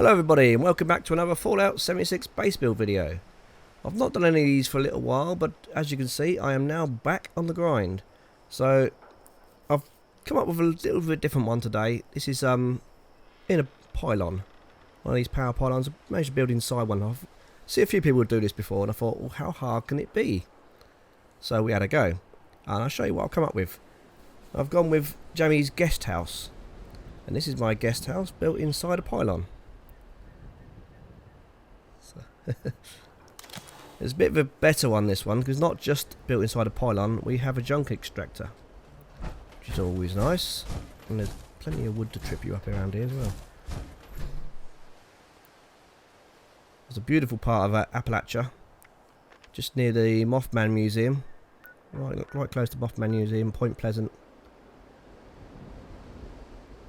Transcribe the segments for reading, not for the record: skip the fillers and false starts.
Hello everybody and welcome back to another Fallout 76 base build video. I've not done any of these for a little while, but as you can see I am now back on the grind. So I've come up with a little bit different one today. This is in a pylon. One of these power pylons. I managed to build inside one. I've seen a few people do this before and I thought, well, how hard can it be? So we had a go. And I'll show you what I've come up with. I've gone with Jammy's guest house. And this is my guest house built inside a pylon. There's a bit of a better one, this one, because not just built inside a pylon, we have a junk extractor, which is always nice, and there's plenty of wood to trip you up around here as well. There's a beautiful part of Appalachia, just near the Mothman Museum, right close to Mothman Museum, Point Pleasant,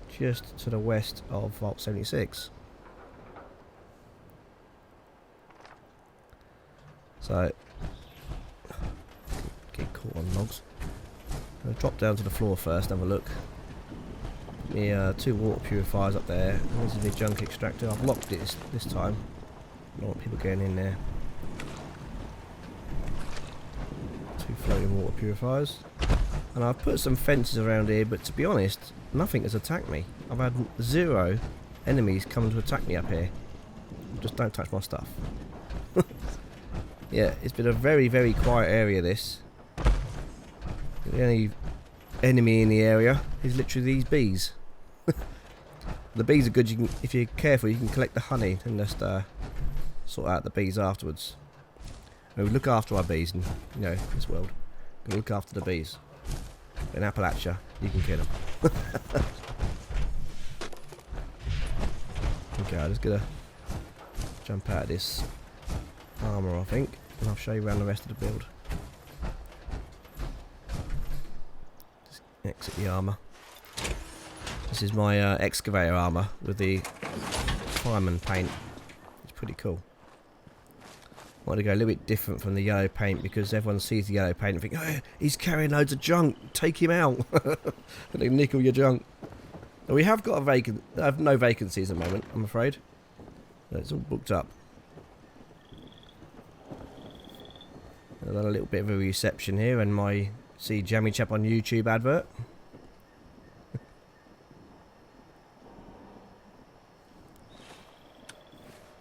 just to the west of Vault 76. So, get caught on logs. I'm going to drop down to the floor first, have a look. Put me 2 water purifiers up there. And this is my junk extractor. I've locked it this time. I don't want people getting in there. 2 floating water purifiers. And I've put some fences around here, but to be honest, nothing has attacked me. I've had 0 enemies come to attack me up here. Just don't touch my stuff. Yeah, it's been a very, very quiet area, this. The only enemy in the area is literally these bees. The bees are good. You can, if you're careful, you can collect the honey and just sort out the bees afterwards. We look after our bees in this world. We look after the bees. In Appalachia, you can kill them. Okay, I'm just gonna jump out of this armour, I think, and I'll show you around the rest of the build. Just exit the armour. This is my excavator armour with the fireman paint. It's pretty cool. I want to go a little bit different from the yellow paint because everyone sees the yellow paint and think, oh, he's carrying loads of junk, take him out. And they nickel your junk. Now, we have got no vacancies at the moment, I'm afraid. It's all booked up. I've done a little bit of a reception here and my c.a.m.p on YouTube advert.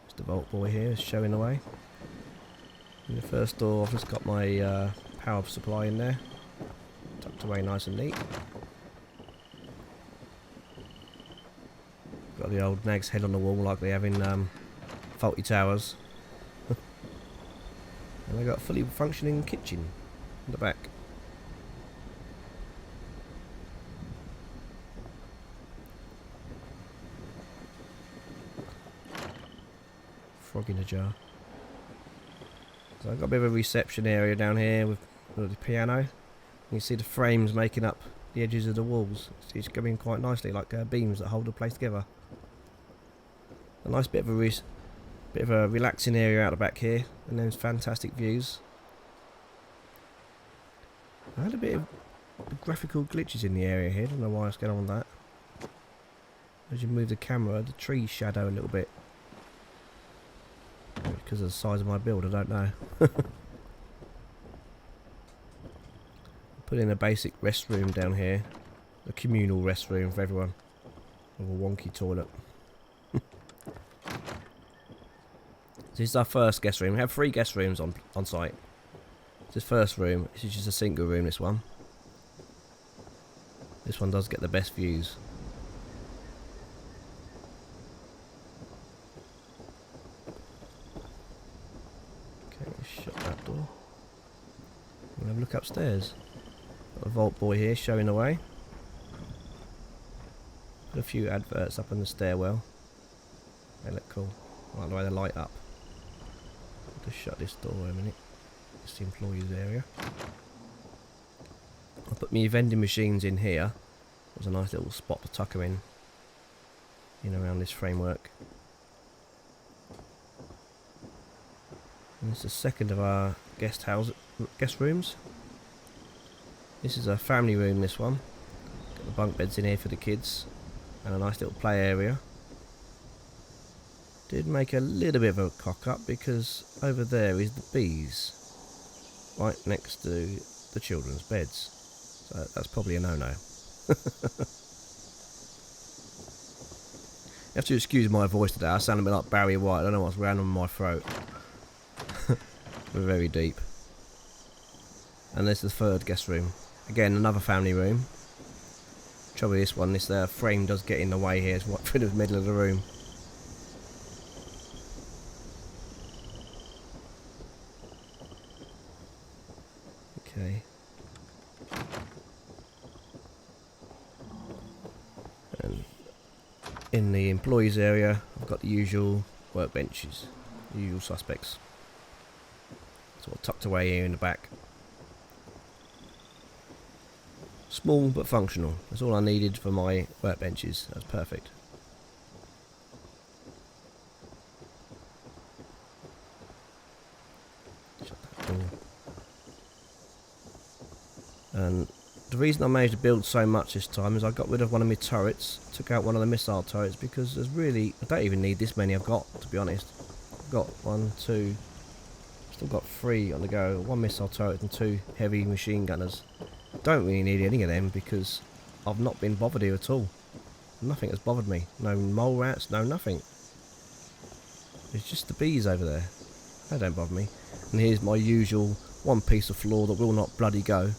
Just the Vault Boy here is showing the way. In the first door I've just got my power supply in there. Tucked away nice and neat. Got the old nag's head on the wall like they have in Faulty Towers. And I got a fully functioning kitchen in the back. Frog in a jar. So I've got a bit of a reception area down here with the piano. You can see the frames making up the edges of the walls. It's going quite nicely, like beams that hold the place together. A nice bit of a relaxing area out the back here, and there's fantastic views. I had a bit of graphical glitches in the area here, don't know why it's going on with that. As you move the camera, the trees shadow a little bit. Because of the size of my build, I don't know. Put in a basic restroom down here, a communal restroom for everyone, with a wonky toilet. This is our first guest room. We have 3 guest rooms on site. This first room, this is just a single room, this one. This one does get the best views. Okay, let's shut that door. We'll have a look upstairs. Got a Vault Boy here showing the way. Put a few adverts up in the stairwell. They look cool. I like the way they light up. Just shut this door a minute. It's the employees area. I'll put my vending machines in here. There's a nice little spot to tuck them in around this framework. And this is the second of our guest rooms. This is a family room, this one. Got the bunk beds in here for the kids and a nice little play area. did make a little bit of a cock up because over there is the bees, right next to the children's beds. So that's probably a no-no. You have to excuse my voice today. I sound a bit like Barry White. I don't know what's going on in my throat. We're very deep. And there's the third guest room. Again, another family room. Trouble with this one, this frame does get in the way here. It's right through the middle of the room. Okay. And in the employees area, I've got the usual workbenches, the usual suspects. Sort of tucked away here in the back. Small but functional. That's all I needed for my workbenches. That's perfect. Shut that door. And the reason I managed to build so much this time is I got rid of one of my turrets, took out one of the missile turrets, because there's really, I don't even need this many I've got, to be honest. I've got 1, 2, still got 3 on the go, 1 missile turret and 2 heavy machine gunners. Don't really need any of them because I've not been bothered here at all. Nothing has bothered me. No mole rats, no nothing. It's just the bees over there. They don't bother me. And here's my usual one piece of floor that will not bloody go.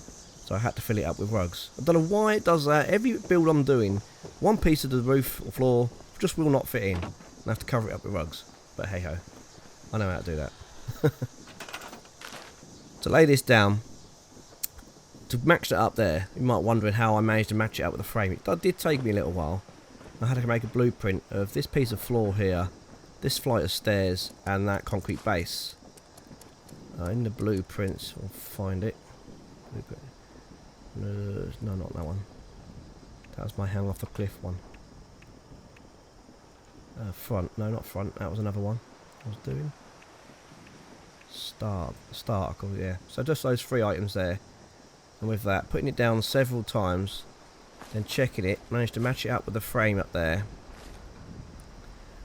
So I had to fill it up with rugs. I don't know why it does that. Every build I'm doing, one piece of the roof or floor just will not fit in. I have to cover it up with rugs. But hey ho, I know how to do that. To lay this down, to match that up there, you might wondering how I managed to match it up with the frame. It did take me a little while. I had to make a blueprint of this piece of floor here, this flight of stairs, and that concrete base. In the blueprints, we'll find it. No, not that one. That was my hang off the cliff one. Front, no, not front. That was another one I was doing. Start, I call it, yeah. So just those 3 items there. And with that, putting it down several times, then checking it, managed to match it up with the frame up there,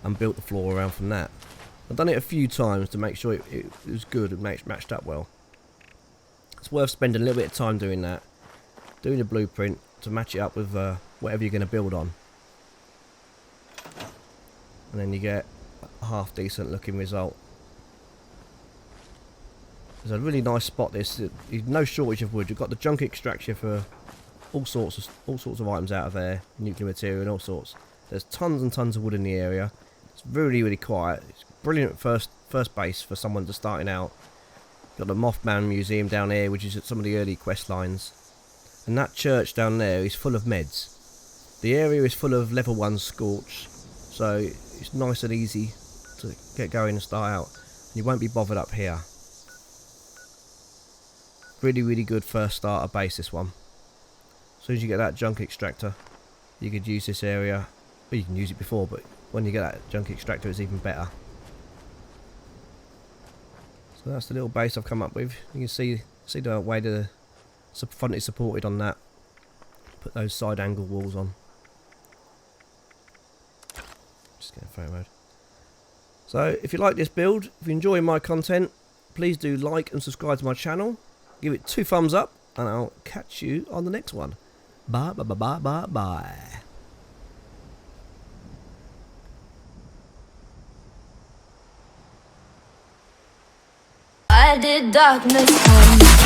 and built the floor around from that. I've done it a few times to make sure it was good and matched up well. It's worth spending a little bit of time doing that, doing a blueprint to match it up with whatever you're going to build on, and then you get a half decent looking result. There's a really nice spot. This no shortage of wood. You've got the junk extractor for all sorts of items out of there, nuclear material and all sorts. There's tons and tons of wood in the area. It's really quiet. It's brilliant first base for someone just starting out. Got the Mothman Museum down here, which is at some of the early quest lines, and that church down there is full of meds. The area is full of level 1 scorch, so it's nice and easy to get going and start out. You won't be bothered up here. Really good first starter base, this one. As soon as you get that junk extractor, you could use this area. Well, you can use it before, but when you get that junk extractor, it's even better. So that's the little base I've come up with. You can see the way the front is supported on that. Put those side angle walls on. Just get photo mode. So if you like this build, if you enjoy my content, please do like and subscribe to my channel. Give it 2 thumbs up, and I'll catch you on the next one. Bye. I did darkness come.